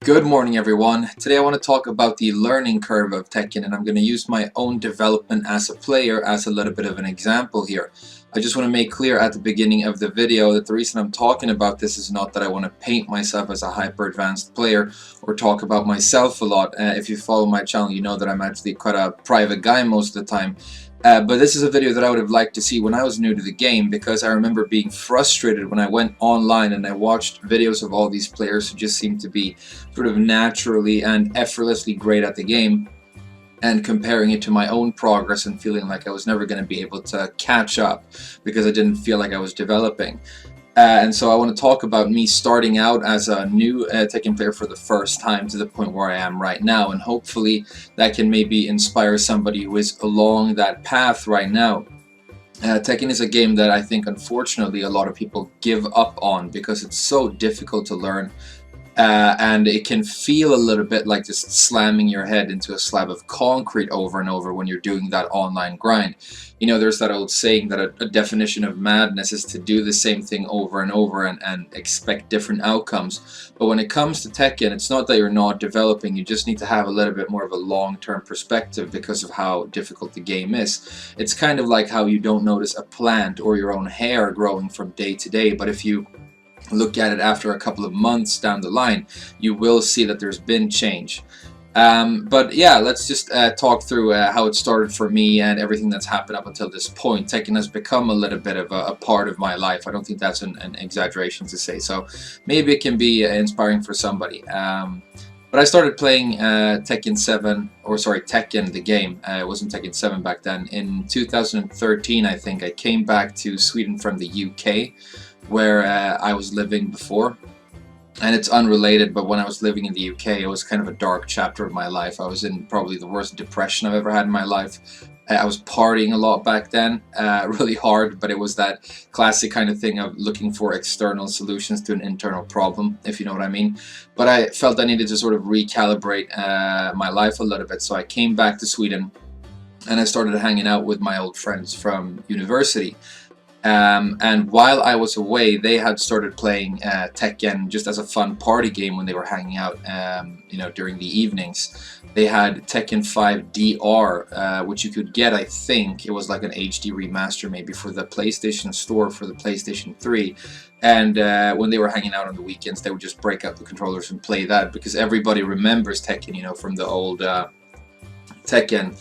Good morning, everyone. Today I want to talk about the learning curve of Tekken, and I'm going to use my own development as a player as a little bit of an example here. I just want to make clear at the beginning of the video that the reason I'm talking about this is not that I want to paint myself as a hyper advanced player or talk about myself a lot. If you follow my channel, you know that I'm actually quite a private guy most of the time. But this is a video that I would have liked to see when I was new to the game, because I remember being frustrated when I went online and I watched videos of all these players who just seemed to be sort of naturally and effortlessly great at the game, and comparing it to my own progress and feeling like I was never going to be able to catch up because I didn't feel like I was developing. And so I want to talk about me starting out as a new Tekken player for the first time to the point where I am right now, and hopefully that can maybe inspire somebody who is along that path right now. Tekken is a game that I think unfortunately a lot of people give up on because it's so difficult to learn. And it can feel a little bit like just slamming your head into a slab of concrete over and over when you're doing that online grind. You know, there's that old saying that a definition of madness is to do the same thing over and over and expect different outcomes. But when it comes to Tekken, it's not that you're not developing, you just need to have a little bit more of a long-term perspective because of how difficult the game is. It's kind of like how you don't notice a plant or your own hair growing from day to day, but if you look at it after a couple of months down the line, you will see that there's been change. But yeah, let's just talk through how it started for me and everything that's happened up until this point. Tekken has become a little bit of a part of my life. I don't think that's an exaggeration to say, so maybe it can be inspiring for somebody. But I started playing Tekken the game. It wasn't Tekken 7 back then. In 2013, I think, I came back to Sweden from the UK, where I was living before. And it's unrelated, but when I was living in the UK, it was kind of a dark chapter of my life. I was in probably the worst depression I've ever had in my life. I was partying a lot back then, really hard, but it was that classic kind of thing of looking for external solutions to an internal problem, if you know what I mean. But I felt I needed to sort of recalibrate my life a little bit, so I came back to Sweden and I started hanging out with my old friends from university. And while I was away, they had started playing Tekken just as a fun party game when they were hanging out, you know, during the evenings. They had Tekken 5 DR, which you could get, I think, it was like an HD remaster maybe for the PlayStation Store for the PlayStation 3. And when they were hanging out on the weekends, they would just break out the controllers and play that, because everybody remembers Tekken, you know, from the old Tekken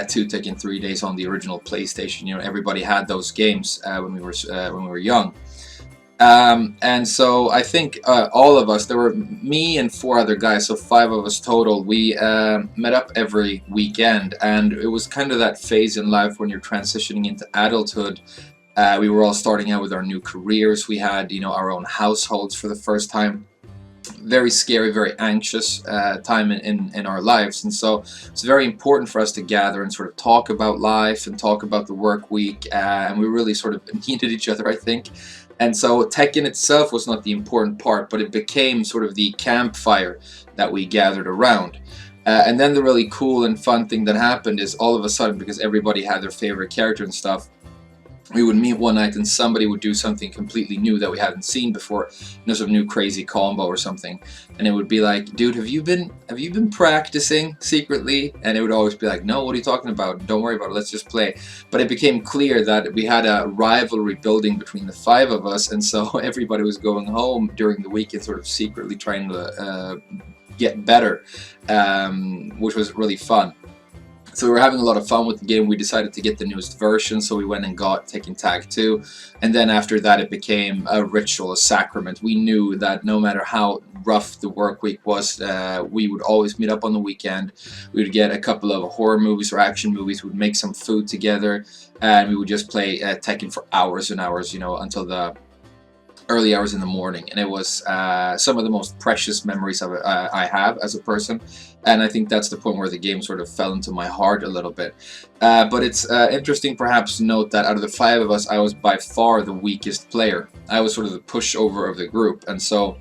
2, Tekken 3 days on the original PlayStation. You know, everybody had those games when we were young. And so I think all of us, there were me and 4 other guys, so 5 of us total, we met up every weekend, and it was kind of that phase in life when you're transitioning into adulthood. We were all starting out with our new careers. We had, you know, our own households for the first time. Very scary, very anxious time in our lives, and so it's very important for us to gather and sort of talk about life and talk about the work week, and we really sort of needed each other, I think. And so Tekken itself was not the important part, but it became sort of the campfire that we gathered around. And then the really cool and fun thing that happened is, all of a sudden, because everybody had their favorite character and stuff, we would meet one night and somebody would do something completely new that we hadn't seen before, you know, some new crazy combo or something, and it would be like, dude, have you been practicing secretly? And it would always be like, no, what are you talking about? Don't worry about it, let's just play. But it became clear that we had a rivalry building between the 5 of us, and so everybody was going home during the weekend sort of secretly trying to get better, which was really fun. So we were having a lot of fun with the game. We decided to get the newest version, so we went and got Tekken Tag 2. And then after that, it became a ritual, a sacrament. We knew that no matter how rough the work week was, we would always meet up on the weekend. We would get a couple of horror movies or action movies. We would make some food together, and we would just play Tekken for hours and hours, you know, until the early hours in the morning. And it was some of the most precious memories of I have as a person, and I think that's the point where the game sort of fell into my heart a little bit. But it's interesting perhaps to note that out of the 5 of us, I was by far the weakest player. I was sort of the pushover of the group, and so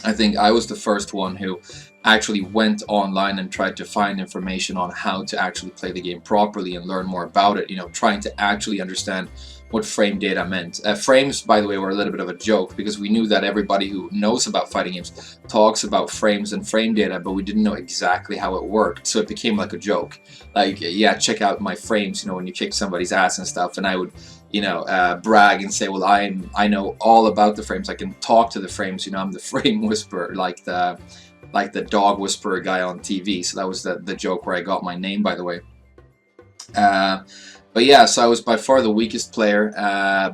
I think I was the first one who actually went online and tried to find information on how to actually play the game properly and learn more about it, you know, trying to actually understand what frame data meant. Frames, by the way, were a little bit of a joke because we knew that everybody who knows about fighting games talks about frames and frame data, but we didn't know exactly how it worked, so it became like a joke. Like, yeah, check out my frames, you know, when you kick somebody's ass and stuff, and I would, you know, brag and say, well, I know all about the frames. I can talk to the frames. You know, I'm the frame whisperer, like the dog whisperer guy on TV. So that was the joke where I got my name, by the way. But yeah, so I was by far the weakest player,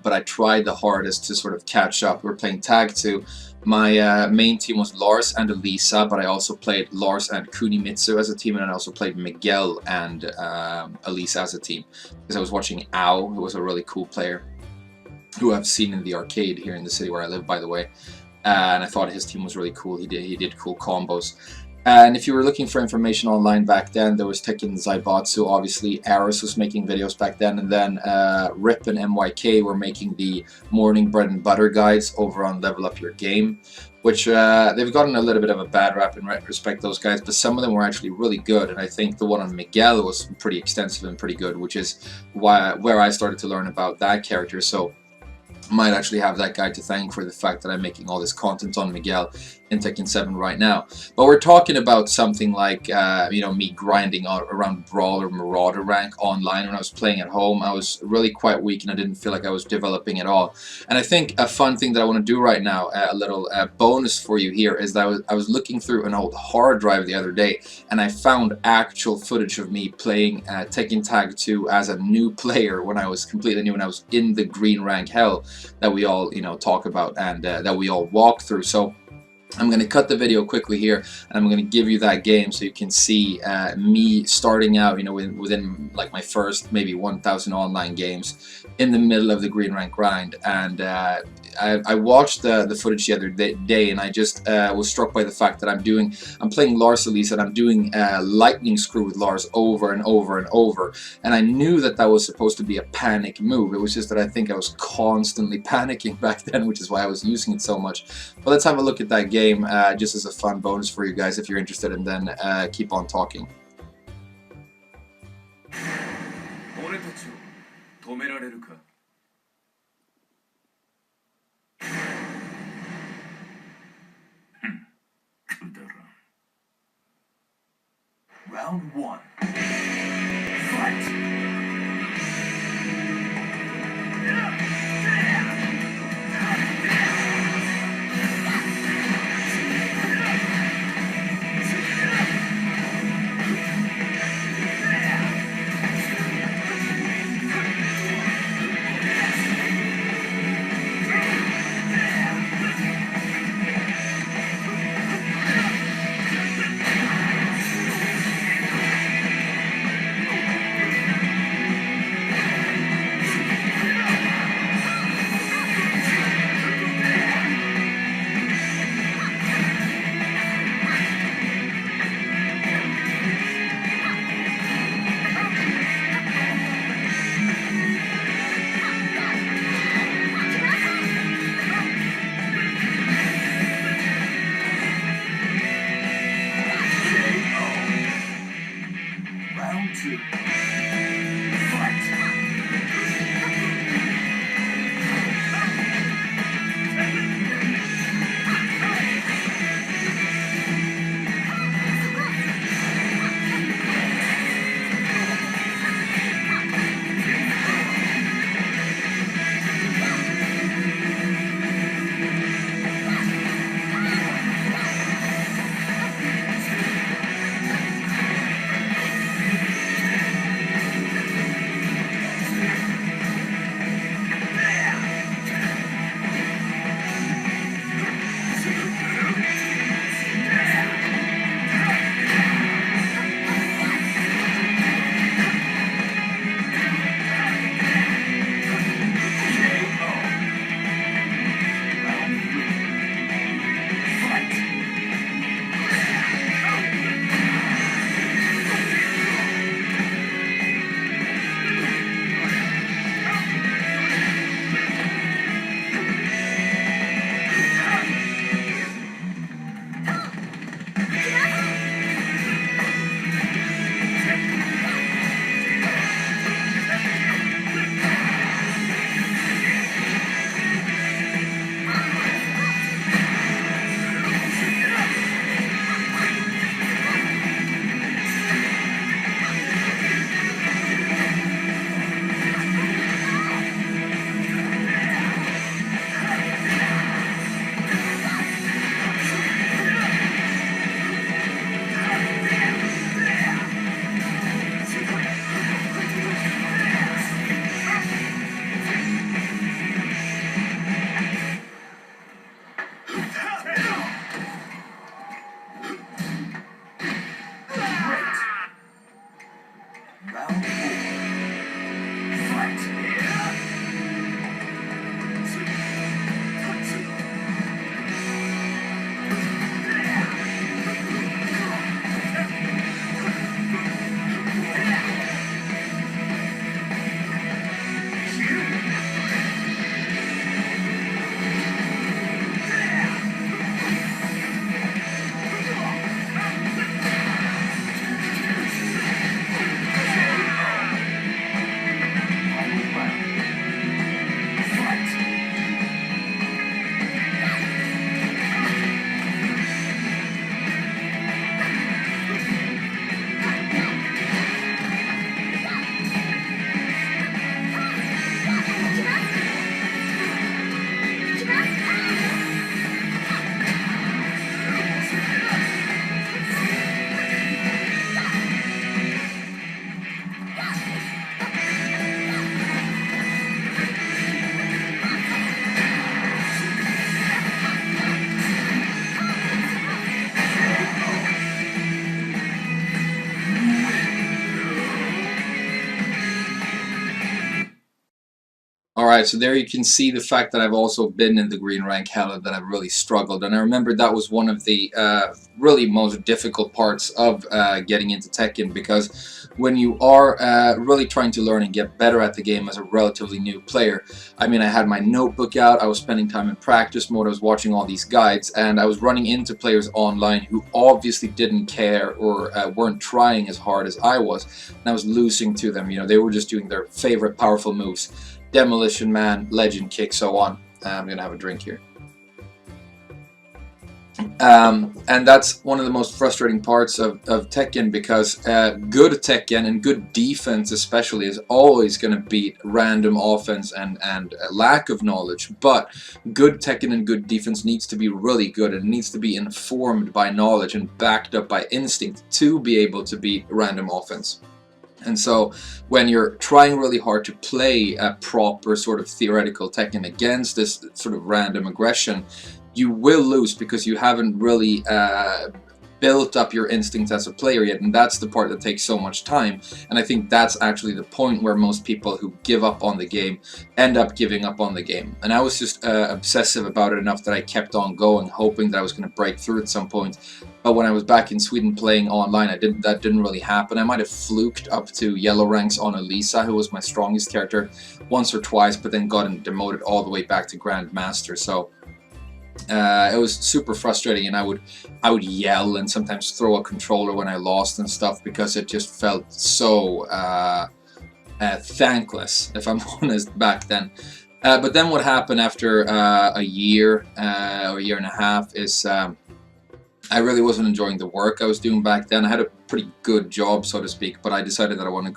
but I tried the hardest to sort of catch up. We were playing Tag 2. My main team was Lars and Elisa, but I also played Lars and Kunimitsu as a team, and I also played Miguel and Elisa as a team, because I was watching Ao, who was a really cool player, who I've seen in the arcade here in the city where I live, by the way. And I thought his team was really cool. He did cool combos. And if you were looking for information online back then, there was Tekken Zaibatsu, obviously. Aris was making videos back then, and then Rip and MYK were making the morning bread and butter guides over on Level Up Your Game, which they've gotten a little bit of a bad rap in retrospect, those guys, but some of them were actually really good, and I think the one on Miguel was pretty extensive and pretty good, which is where I started to learn about that character. So might actually have that guy to thank for the fact that I'm making all this content on Miguel in Tekken 7 right now. But we're talking about something like, you know, me grinding around Brawl or Marauder rank online when I was playing at home. I was really quite weak and I didn't feel like I was developing at all. And I think a fun thing that I want to do right now, a little bonus for you here, is that I was looking through an old hard drive the other day, and I found actual footage of me playing Tekken Tag 2 as a new player when I was completely new, when I was in the green rank hell that we all, you know, talk about and that we all walk through. So I'm going to cut the video quickly here, and I'm going to give you that game so you can see me starting out, you know, within like my first maybe 1,000 online games in the middle of the green rank grind. And I watched the footage the other day, and I just was struck by the fact that I'm playing Lars Elise, and I'm doing lightning screw with Lars over and over and over, and I knew that was supposed to be a panic move. It was just that I think I was constantly panicking back then, which is why I was using it so much. But let's have a look at that game just as a fun bonus for you guys if you're interested, and then keep on talking. Round 1. Fight! Alright, so there you can see the fact that I've also been in the green rank hell and that I've really struggled. And I remember that was one of the really most difficult parts of getting into Tekken, because when you are really trying to learn and get better at the game as a relatively new player, I mean, I had my notebook out, I was spending time in practice mode, I was watching all these guides, and I was running into players online who obviously didn't care or weren't trying as hard as I was, and I was losing to them. You know, they were just doing their favorite powerful moves. Demolition Man, Legend Kick, so on. I'm gonna have a drink here. And that's one of the most frustrating parts of Tekken, because good Tekken and good defense especially is always going to beat random offense and lack of knowledge. But good Tekken and good defense needs to be really good, and it needs to be informed by knowledge and backed up by instinct to be able to beat random offense. And so when you're trying really hard to play a proper sort of theoretical Tekken against this sort of random aggression, you will lose because you haven't really built up your instincts as a player yet, and that's the part that takes so much time. And I think that's actually the point where most people who give up on the game end up giving up on the game. And I was just obsessive about it enough that I kept on going, hoping that I was going to break through at some point. But when I was back in Sweden playing online, that didn't really happen. I might have fluked up to yellow ranks on Elisa, who was my strongest character, once or twice, but then got demoted all the way back to Grandmaster. So it was super frustrating, and I would yell and sometimes throw a controller when I lost and stuff, because it just felt so thankless, if I'm honest, back then. But then what happened after a year or a year and a half is I really wasn't enjoying the work I was doing back then. I had a pretty good job, so to speak, but I decided that I wanted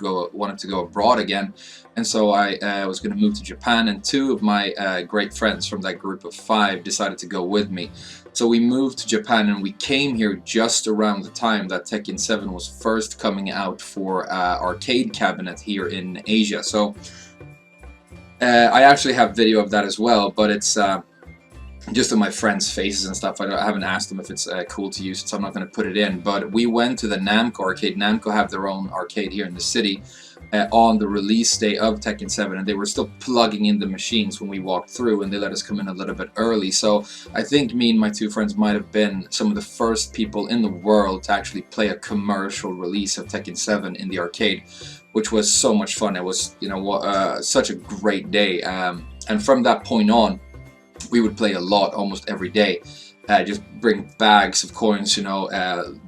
to go abroad again, and so I was going to move to Japan. And two of my great friends from that group of 5 decided to go with me. So we moved to Japan, and we came here just around the time that Tekken 7 was first coming out for arcade cabinet here in Asia. So I actually have video of that as well, but it's just on my friends' faces and stuff. I haven't asked them if it's cool to use, so I'm not going to put it in. But we went to the Namco arcade. Namco have their own arcade here in the city on the release day of Tekken 7, and they were still plugging in the machines when we walked through, and they let us come in a little bit early. So I think me and my 2 friends might have been some of the first people in the world to actually play a commercial release of Tekken 7 in the arcade, which was so much fun. It was, you know, such a great day, and from that point on, we would play a lot, almost every day. Just bring bags of coins, you know,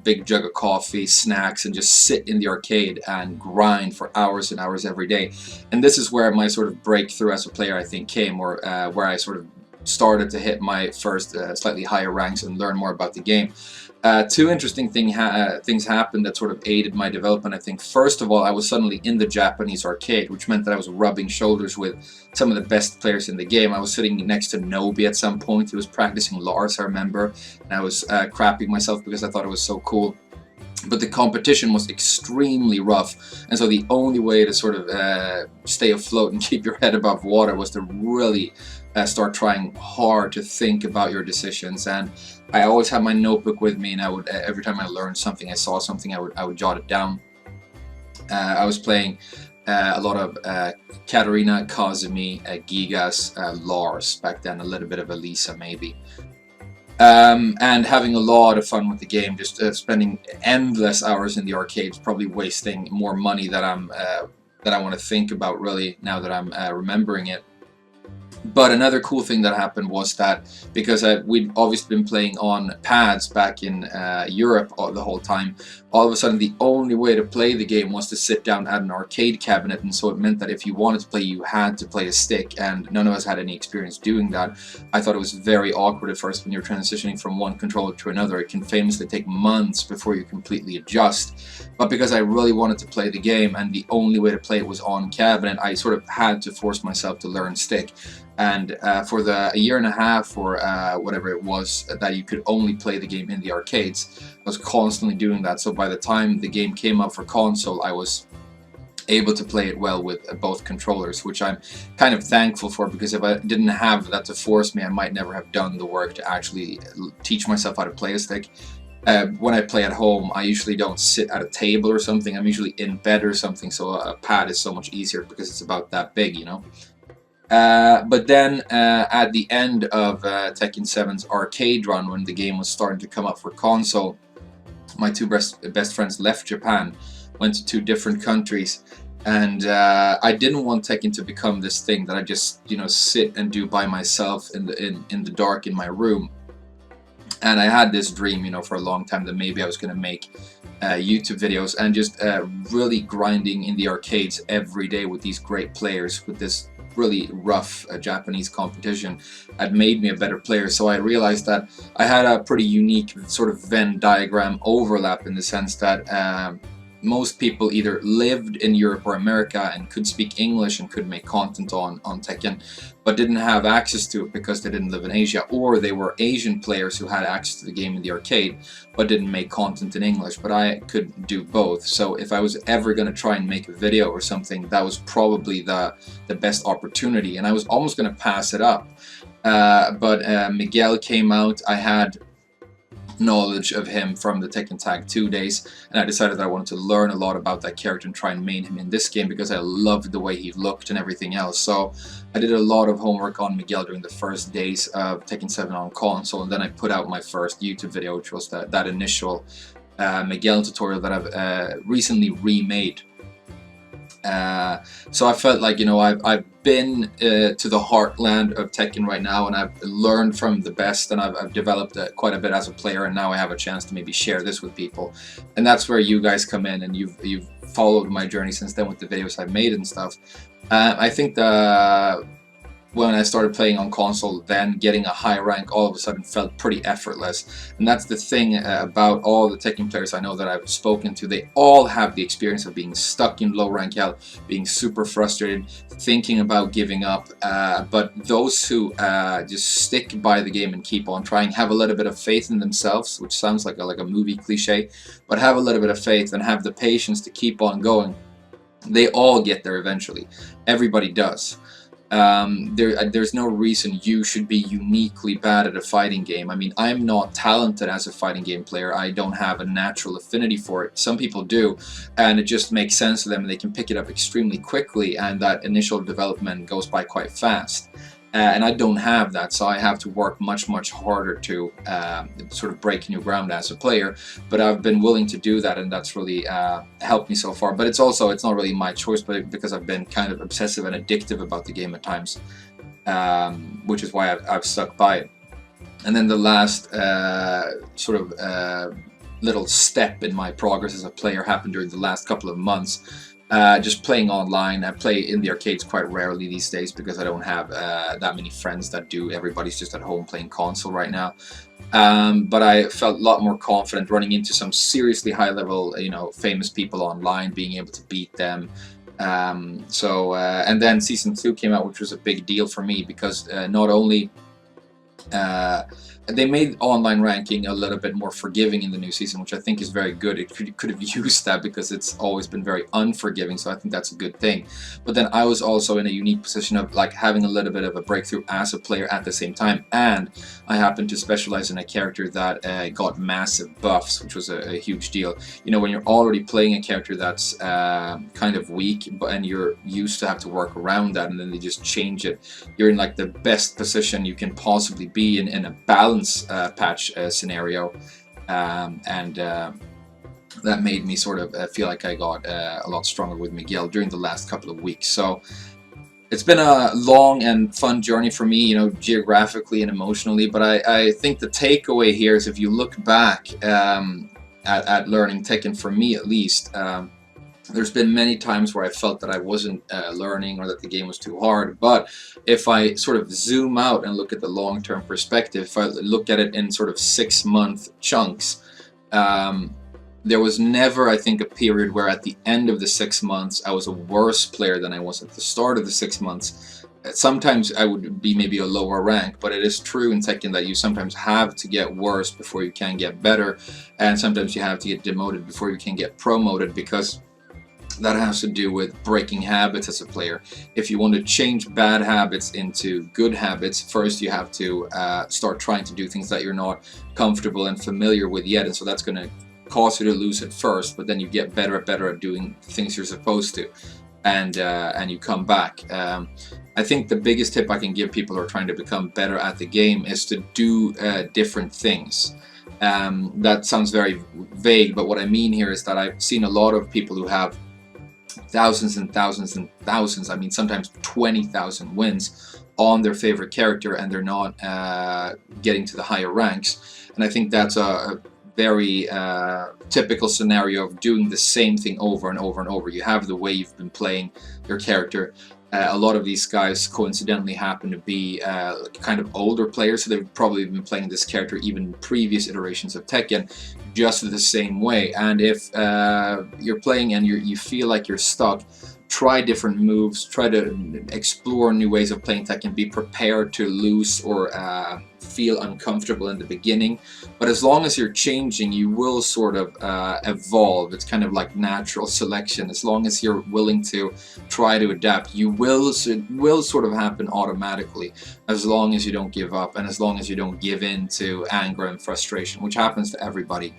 big jug of coffee, snacks, and just sit in the arcade and grind for hours and hours every day. And this is where my sort of breakthrough as a player, I think, came, or where I sort of started to hit my first slightly higher ranks and learn more about the game. 2 interesting things happened that sort of aided my development, I think. First of all, I was suddenly in the Japanese arcade, which meant that I was rubbing shoulders with some of the best players in the game. I was sitting next to Nobi at some point. He was practicing Lars, I remember, and I was crapping myself because I thought it was so cool. But the competition was extremely rough, and so the only way to sort of stay afloat and keep your head above water was to really start trying hard to think about your decisions. And I always had my notebook with me, and I would every time I learned something, I saw something, I would jot it down. I was playing a lot of Katarina, Kazumi, Gigas, Lars back then, a little bit of Elisa maybe. And having a lot of fun with the game, just spending endless hours in the arcades, probably wasting more money that I want to think about really now that I'm remembering it. But another cool thing that happened was that, because we'd obviously been playing on pads back in Europe the whole time, all of a sudden the only way to play the game was to sit down at an arcade cabinet, and so it meant that if you wanted to play, you had to play a stick, and none of us had any experience doing that. I thought it was very awkward at first when you're transitioning from one controller to another. It can famously take months before you completely adjust. But because I really wanted to play the game, and the only way to play it was on cabinet, I sort of had to force myself to learn stick. And for a year and a half, or whatever it was, that you could only play the game in the arcades, I was constantly doing that. So by the time the game came up for console, I was able to play it well with both controllers, which I'm kind of thankful for, because if I didn't have that to force me, I might never have done the work to actually teach myself how to play a stick. When I play at home, I usually don't sit at a table or something. I'm usually in bed or something, so a pad is so much easier because it's about that big, you know. But then at the end of Tekken 7's arcade run, when the game was starting to come up for console, my two best friends left Japan, went to two different countries, and I didn't want Tekken to become this thing that I just sit and do by myself in the dark in my room. And I had this dream, for a long time that maybe I was going to make YouTube videos, and just really grinding in the arcades every day with these great players, with this really rough Japanese competition, had made me a better player. So I realized that I had a pretty unique sort of Venn diagram overlap, in the sense that most people either lived in Europe or America and could speak English and could make content on Tekken, but didn't have access to it because they didn't live in Asia, or they were Asian players who had access to the game in the arcade but didn't make content in English. But I could do both, so if I was ever going to try and make a video or something, that was probably the best opportunity, and I was almost going to pass it up. But Miguel came out. I had knowledge of him from the Tekken Tag 2 days, and I decided that I wanted to learn a lot about that character and try and main him in this game, because I loved the way he looked and everything else. So I did a lot of homework on Miguel during the first days of Tekken 7 on console, and then I put out my first YouTube video, which was that initial Miguel tutorial that I've recently remade. So I felt like, I've been to the heartland of Tekken right now, and I've learned from the best, and I've developed quite a bit as a player, and now I have a chance to maybe share this with people. And that's where you guys come in, and you've followed my journey since then with the videos I've made and stuff. I think when I started playing on console, then getting a high rank all of a sudden felt pretty effortless. And that's the thing about all the Tekken players I know that I've spoken to. They all have the experience of being stuck in low rank hell, being super frustrated, thinking about giving up. But those who just stick by the game and keep on trying, have a little bit of faith in themselves, which sounds like a movie cliche, but have a little bit of faith and have the patience to keep on going, they all get there eventually. Everybody does. There's no reason you should be uniquely bad at a fighting game. I mean, I'm not talented as a fighting game player. I don't have a natural affinity for it. Some people do, and it just makes sense to them, and they can pick it up extremely quickly, and that initial development goes by quite fast. And I don't have that, so I have to work much harder to sort of break new ground as a player. But I've been willing to do that, and that's really helped me so far. But it's not really my choice, but because I've been kind of obsessive and addictive about the game at times, which is why I've stuck by it. And then the last little step in my progress as a player happened during the last couple of months. Just playing online. I play in the arcades quite rarely these days because I don't have that many friends that do. Everybody's just at home playing console right now. But I felt a lot more confident running into some seriously high level, famous people online, being able to beat them. And then Season 2 came out, which was a big deal for me because not only they made online ranking a little bit more forgiving in the new season, which I think is very good. It could have used that because it's always been very unforgiving, so I think that's a good thing. But then I was also in a unique position of having a little bit of a breakthrough as a player at the same time, and I happened to specialize in a character that got massive buffs, which was a huge deal. When you're already playing a character that's kind of weak, and you're used to have to work around that, and then they just change it, you're in the best position you can possibly be in a balance patch scenario, and that made me sort of feel like I got a lot stronger with Miguel during the last couple of weeks. So it's been a long and fun journey for me, geographically and emotionally. But I think the takeaway here is, if you look back at learning Tekken, for me at least, there's been many times where I felt that I wasn't learning, or that the game was too hard. But if I sort of zoom out and look at the long-term perspective, if I look at it in sort of 6-month chunks, there was never, I think, a period where at the end of the 6 months I was a worse player than I was at the start of the 6 months. Sometimes I would be maybe a lower rank, but it is true in Tekken that you sometimes have to get worse before you can get better, and sometimes you have to get demoted before you can get promoted, because that has to do with breaking habits as a player. If you want to change bad habits into good habits, first you have to start trying to do things that you're not comfortable and familiar with yet, and so that's going to cause you to lose at first, but then you get better at doing things you're supposed to. and you come back. I think the biggest tip I can give people who are trying to become better at the game is to do different things. That sounds very vague, but what I mean here is that I've seen a lot of people who have thousands and thousands and thousands, I mean sometimes 20,000 wins on their favorite character, and they're not getting to the higher ranks. And I think that's a very typical scenario of doing the same thing over and over and over. You have the way you've been playing your character. A lot of these guys coincidentally happen to be kind of older players, so they've probably been playing this character even in previous iterations of Tekken, just the same way. And if you're playing and you feel like you're stuck, try different moves, try to explore new ways of playing Tekken, be prepared to lose or feel uncomfortable in the beginning. But as long as you're changing, you will sort of evolve. It's kind of like natural selection. As long as you're willing to try to adapt, it will sort of happen automatically, as long as you don't give up and as long as you don't give in to anger and frustration, which happens to everybody,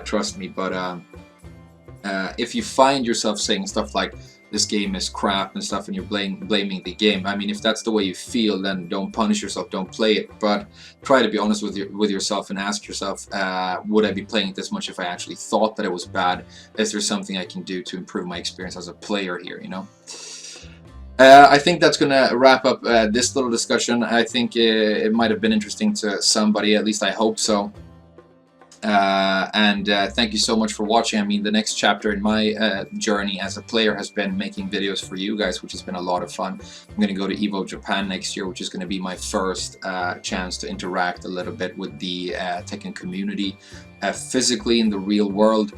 trust me. But if you find yourself saying stuff like, this game is crap and stuff, and you're blaming the game, I mean, if that's the way you feel, then don't punish yourself, don't play it, but try to be honest with yourself and ask yourself, would I be playing it this much if I actually thought that it was bad? Is there something I can do to improve my experience as a player here, you know? I think that's going to wrap up this little discussion. I think it might have been interesting to somebody, at least I hope so. Thank you so much for watching. I mean, the next chapter in my journey as a player has been making videos for you guys, which has been a lot of fun. I'm going to go to EVO Japan next year, which is going to be my first chance to interact a little bit with the Tekken community physically in the real world,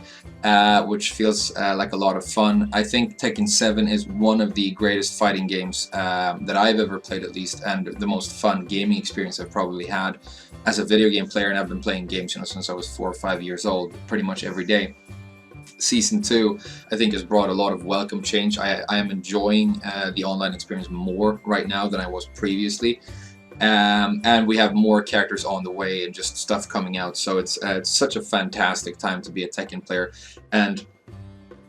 which feels like a lot of fun. I think Tekken 7 is one of the greatest fighting games that I've ever played, at least, and the most fun gaming experience I've probably had as a video game player. And I've been playing games, you know, since I was 4 or 5 years old, pretty much every day. Season 2, I think, has brought a lot of welcome change. I am enjoying the online experience more right now than I was previously. And we have more characters on the way and just stuff coming out, so it's such a fantastic time to be a Tekken player. And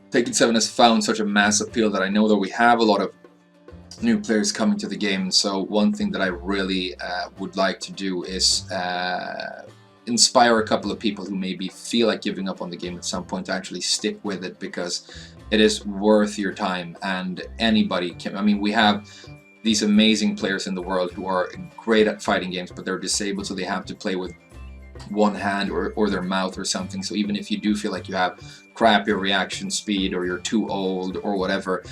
Tekken 7 has found such a mass appeal that I know that we have a lot of new players coming to the game. So one thing that I really would like to do is inspire a couple of people who maybe feel like giving up on the game at some point to actually stick with it, because it is worth your time. And anybody can, I mean, we have these amazing players in the world who are great at fighting games, but they're disabled, so they have to play with one hand or their mouth or something. So even if you do feel like you have crappy reaction speed, or you're too old or whatever,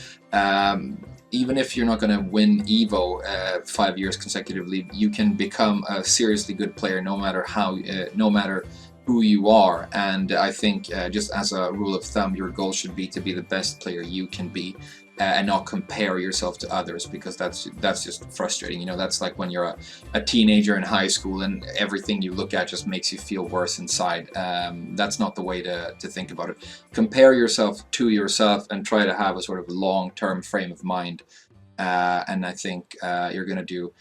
even if you're not going to win EVO 5 years consecutively, you can become a seriously good player no matter how, no matter who you are. And I think just as a rule of thumb, your goal should be to be the best player you can be, and not compare yourself to others, because that's just frustrating. You know, that's like when you're a teenager in high school and everything you look at just makes you feel worse inside. That's not the way to think about it. Compare yourself to yourself and try to have a sort of long-term frame of mind, and I think you're gonna do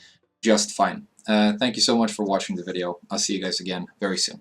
just fine. Thank you so much for watching the video. I'll see you guys again very soon.